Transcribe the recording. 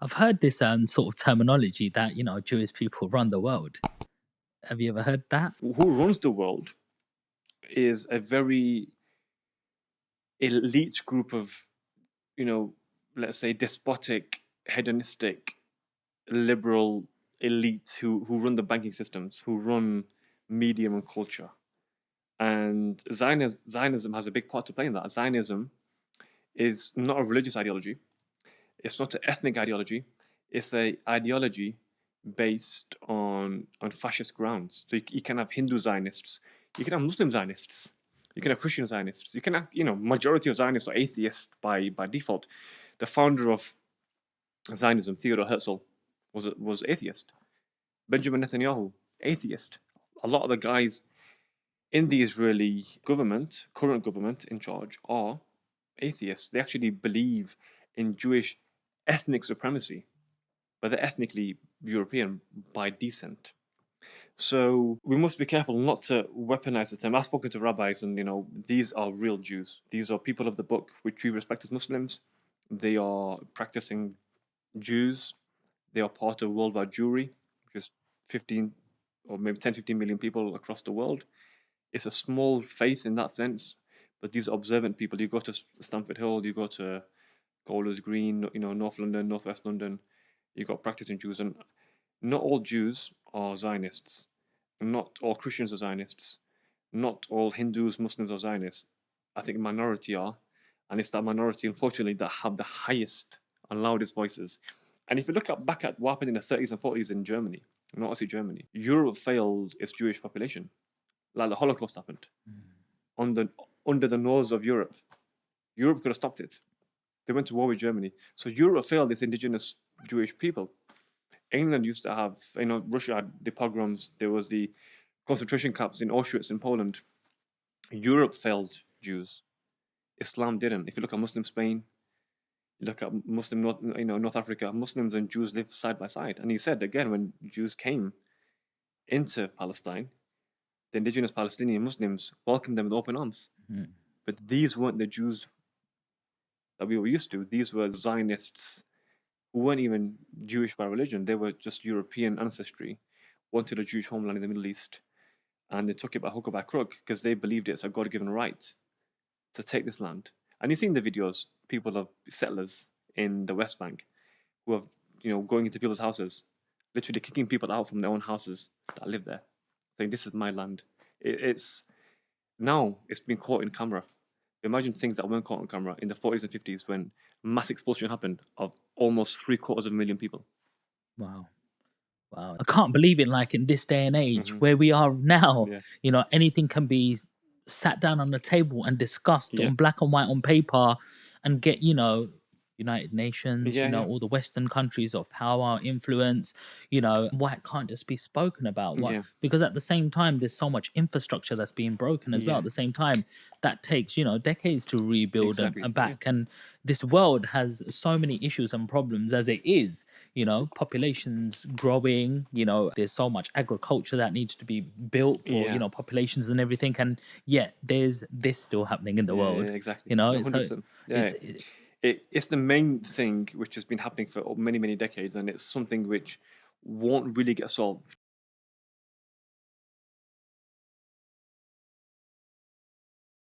I've heard this sort of terminology that Jewish people run the world. Have you ever heard that? Who runs the world is a very elite group of, let's say despotic, hedonistic, liberal elite who run the banking systems, who run medium and culture. And Zionism has a big part to play in that. Zionism is not a religious ideology. It's not an ethnic ideology. It's an ideology based on fascist grounds. So you can have Hindu Zionists, you can have Muslim Zionists, you can have Christian Zionists, you can have, majority of Zionists are atheists by default. The founder of Zionism, Theodor Herzl, was atheist. Benjamin Netanyahu, atheist. A lot of the guys in the Israeli government, current government in charge, are atheists. They actually believe in Jewish ethnic supremacy, but they're ethnically European by descent. So we must be careful not to weaponize the term. I've spoken to rabbis, and these are real Jews. These are people of the book, which we respect as Muslims. They are practicing Jews. They are part of worldwide Jewry, which is 15 or maybe 10, 15 million people across the world. It's a small faith in that sense, but these are observant people. You go to Stamford Hill, you go to Golders Green, North London, Northwest London, you've got practicing Jews, and not all Jews are Zionists, not all Christians are Zionists, not all Hindus, Muslims are Zionists. I think a minority are, and it's that minority, unfortunately, that have the highest and loudest voices. And if you look back at what happened in the 30s and 40s in Germany, Nazi Germany, Europe failed its Jewish population. Like the Holocaust happened. Under the nose of Europe. Europe could have stopped it. They went to war with Germany. So Europe failed its indigenous Jewish people. England used to have, Russia had the pogroms. There was the concentration camps in Auschwitz in Poland. Europe failed Jews. Islam didn't. If you look at Muslim Spain, you look at Muslim North Africa, Muslims and Jews live side by side. And he said, again, when Jews came into Palestine, the indigenous Palestinian Muslims welcomed them with open arms. Mm. But these weren't the Jews that we were used to. These were Zionists who weren't even Jewish by religion. They were just European ancestry, wanted a Jewish homeland in the Middle East, and they took it by hook or by crook because they believed it's a God-given right to take this land. And you've seen the videos, people of settlers in the West Bank who are, going into people's houses, literally kicking people out from their own houses that live there, saying, this is my land. It's been caught in camera. Imagine things that weren't caught on camera in the 40s and 50s when mass expulsion happened of almost 750,000 people. Wow. I can't believe it. Like in this day and age where we are now, Yeah. Anything can be sat down on the table and discussed Yeah. on black and white on paper and get, United Nations, all the Western countries of power, influence, why it can't just be spoken about. Yeah. Because at the same time, there's so much infrastructure that's being broken as well. Yeah. At the same time, that takes, decades to rebuild Exactly. and back. And this world has so many issues and problems as it is, populations growing, there's so much agriculture that needs to be built for, populations and everything. And yet there's this still happening in the world. Yeah, exactly. No, 100%. It's the main thing which has been happening for many, many decades, and it's something which won't really get solved